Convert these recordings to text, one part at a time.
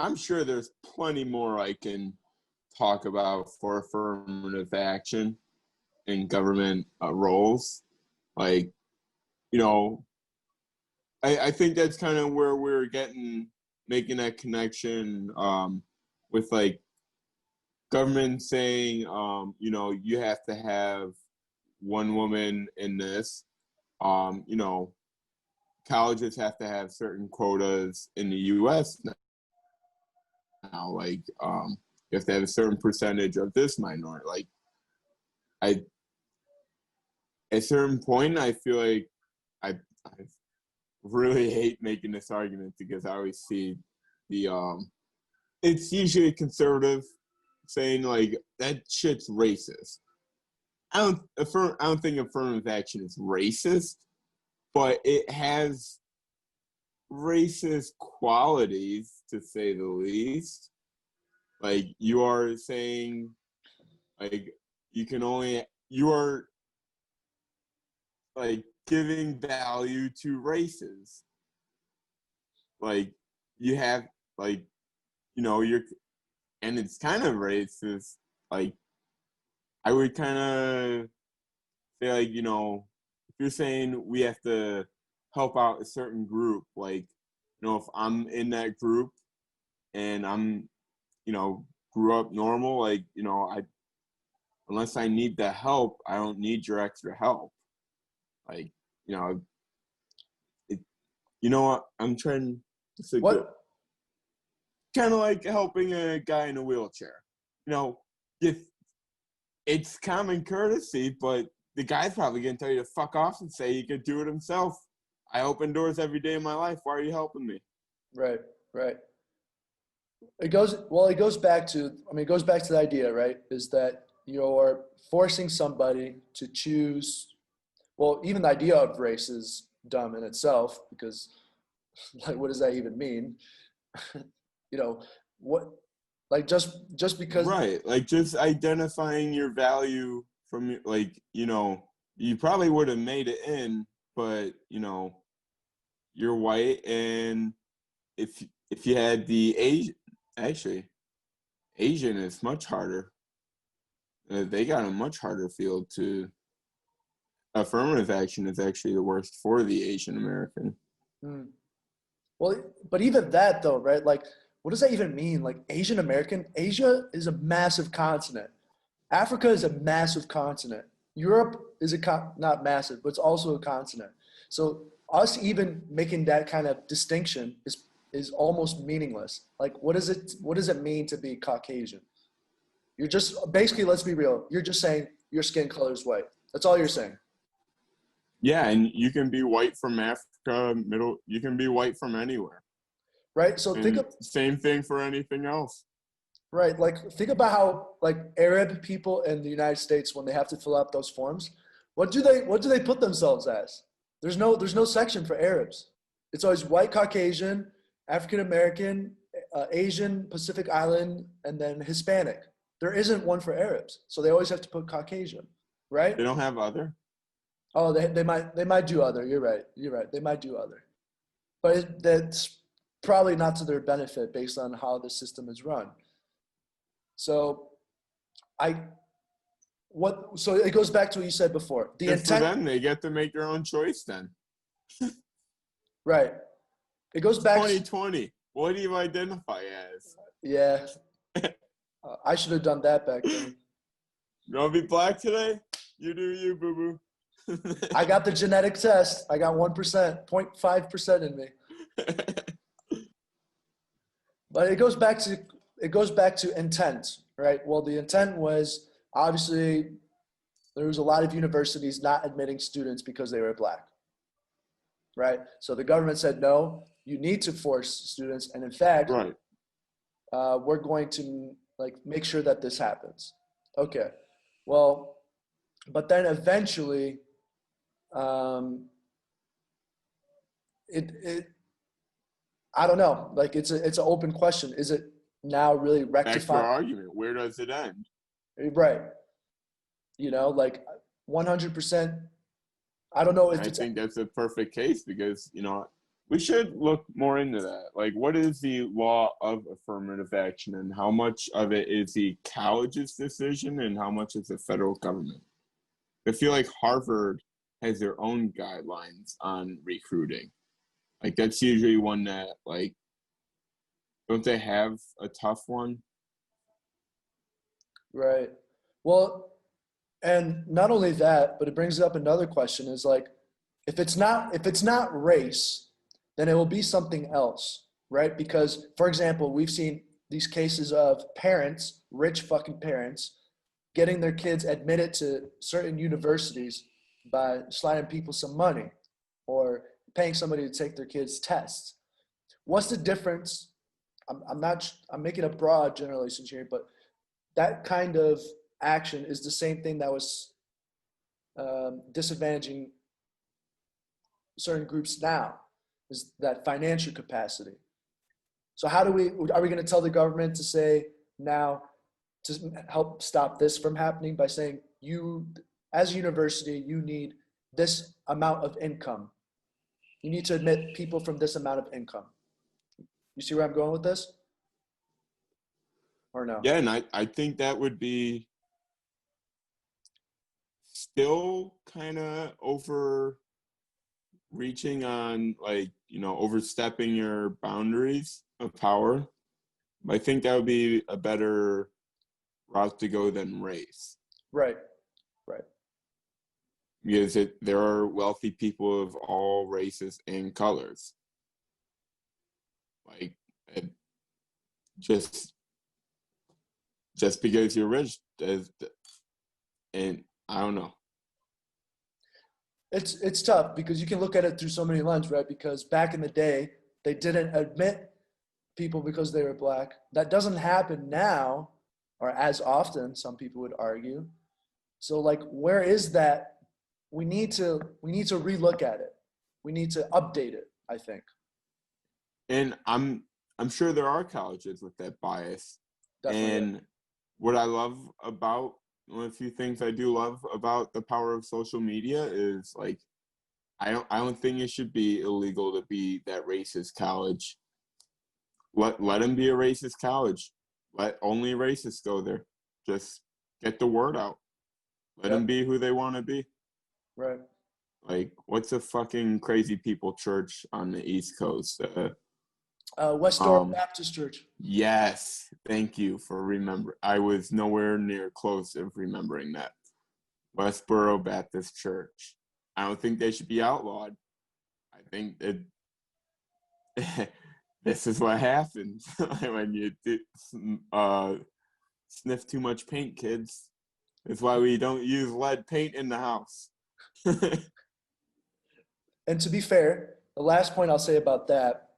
I'm sure there's plenty more I can talk about for affirmative action in government roles. Like, you know, I think that's kind of where we're making that connection with like government saying, you know, you have to have one woman in this. You know, colleges have to have certain quotas in the U.S. now. Like, you have to have a certain percentage of this minority. Like, at a certain point, I feel like I really hate making this argument because I always see it's usually conservative saying like that shit's racist. I don't think affirmative action is racist, but it has racist qualities, to say the least. Like, you are saying, like, you are like giving value to races. Like, you have, like, you know, and it's kind of racist. Like, I would kind of say, like, you know, if you're saying we have to help out a certain group, like, you know, if I'm in that group and I'm, you know, grew up normal, like, you know, unless I need the help, I don't need your extra help. Like, you know, you know what? I'm trying to what? Kind of like helping a guy in a wheelchair. You know, if it's common courtesy, but the guy's probably going to tell you to fuck off and say he could do it himself. I open doors every day of my life. Why are you helping me? Right. It goes back to the idea, right? Is that you're forcing somebody to choose. Well, even the idea of race is dumb in itself, because like, what does that even mean? You know, what, like, just because. Right. Like, just identifying your value from, like, you know, you probably would have made it in, but, you know, you're white, and if you had the Asian is much harder. They got a much harder field to. Affirmative action is actually the worst for the Asian American. Well, but even that though, right? Like, what does that even mean? Like, Asian American, Asia is a massive continent. Africa is a massive continent. Europe is not massive, but it's also a continent. So us even making that kind of distinction is almost meaningless. Like, what does it mean to be Caucasian? You're just basically, let's be real. You're just saying your skin color is white. That's all you're saying. Yeah, and you can be white from Africa, you can be white from anywhere. Right? So same thing for anything else. Right. Like, think about how, like, Arab people in the United States, when they have to fill out those forms, what do they put themselves as? There's no section for Arabs. It's always white, Caucasian, African American, Asian, Pacific Island, and then Hispanic. There isn't one for Arabs, so they always have to put Caucasian, right? They don't have other. Oh, they might do other. You're right. They might do other, but that's probably not to their benefit based on how the system is run. So it goes back to what you said before. The Good intent. For them, they get to make their own choice then. Right. It goes back 2020. What do you identify as? Yeah. I should have done that back then. You want to be black today? You do you, boo-boo. I got the genetic test. I got 1%, 0.5% in me. But it goes back to intent, right? Well, the intent was, obviously, there was a lot of universities not admitting students because they were black, right? So the government said, no, you need to force students. And in fact, right. We're going to, like, make sure that this happens. Okay. Well, but then eventually, I don't know. Like, it's an open question. Is it now really rectified? Back to our argument. Where does it end? Right. You know, like 100%. I don't know if I think that's a perfect case because, you know, We should look more into that. Like, what is the law of affirmative action, and how much of it is the college's decision, and how much is the federal government? I feel like Harvard has their own guidelines on recruiting. Like, that's usually one that, like, don't they have a tough one? Right. Well, and not only that, but it brings up another question is like, if it's not race, then it will be something else, right? Because, for example, we've seen these cases of parents, rich fucking parents, getting their kids admitted to certain universities by sliding people some money or paying somebody to take their kids' tests. What's the difference? I'm making a broad generalization here, but that kind of action is the same thing that was disadvantaging certain groups now, is that financial capacity. So are we going to tell the government to say now to help stop this from happening by saying you, as a university, you need this amount of income. You need to admit people from this amount of income. You see where I'm going with this? Or no? Yeah, and I think that would be still kind of overreaching on, like, overstepping your boundaries of power. I think that would be a better route to go than race. Right, right. Because there are wealthy people of all races and colors. Like, just because you're rich, and I don't know. It's tough because you can look at it through so many lenses, right? Because back in the day, they didn't admit people because they were black. That doesn't happen now, or as often, some people would argue. So, like, where is that? We need to relook at it. We need to update it, I think. And I'm sure there are colleges with that bias. Definitely. And what I love about, one of the few things I do love about the power of social media is, like, I don't think it should be illegal to be that racist college. Let them be a racist college. Let only racists go there. Just get the word out. Let them be who they want to be. Right. Like, what's a fucking crazy people church on the East Coast? Westboro Baptist Church. Yes, thank you for remembering. I was nowhere near close of remembering that. Westboro Baptist Church. I don't think they should be outlawed. I think that this is what happens when you sniff too much paint, kids. That's why we don't use lead paint in the house. And to be fair, the last point I'll say about that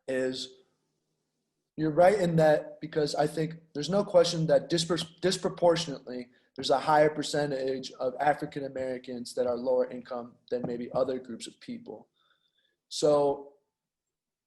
is you're right in that, because I think there's no question that disproportionately there's a higher percentage of African Americans that are lower income than maybe other groups of people. So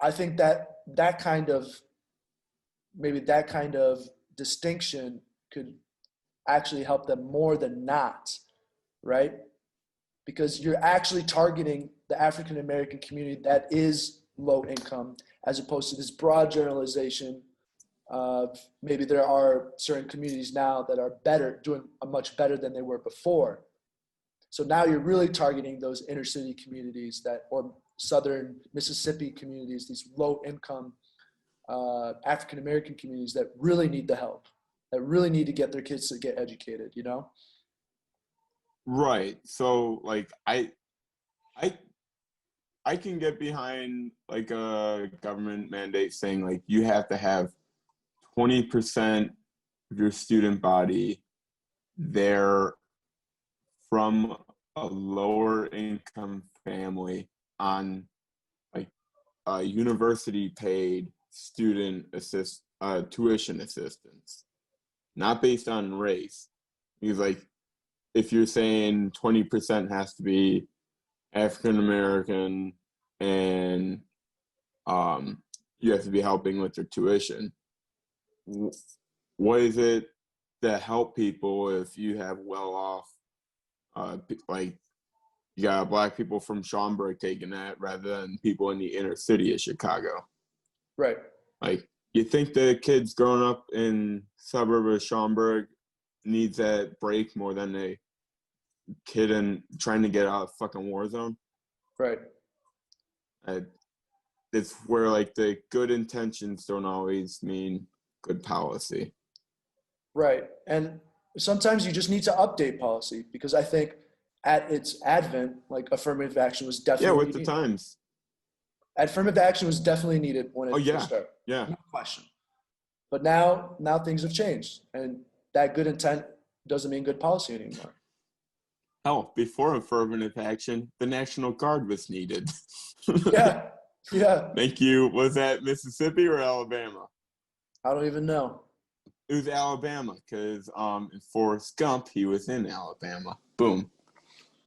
I think that kind of distinction could actually help them more than not, right? Because you're actually targeting the African American community that is low income, as opposed to this broad generalization of maybe there are certain communities now that are better, doing much better than they were before. So now you're really targeting those inner city communities or southern Mississippi communities, these low income African American communities that really need the help, that really need to get their kids to get educated, you know? Right. So, like, I can get behind, like, a government mandate saying, like, you have to have 20% of your student body there from a lower income family on, like, university paid tuition assistance, not based on race. Because, like, if you're saying 20% has to be African American and you have to be helping with their tuition, what is it to help people if you have well off, like, You got black people from Schaumburg taking that rather than people in the inner city of Chicago. Right. Like, you think the kids growing up in suburb of Schaumburg needs that break more than a kid and trying to get out of fucking war zone? Right. It's where like the good intentions don't always mean good policy. Right. And sometimes you just need to update policy because I think at its advent, like affirmative action was Yeah, definitely with the needed. times. Affirmative action was definitely needed when it first started. Yeah. No question. But now things have changed, and that good intent doesn't mean good policy anymore. Hell, before affirmative action, the National Guard was needed. Yeah. Yeah. Thank you. Was that Mississippi or Alabama? I don't even know. It was Alabama because in Forrest Gump, he was in Alabama. Boom.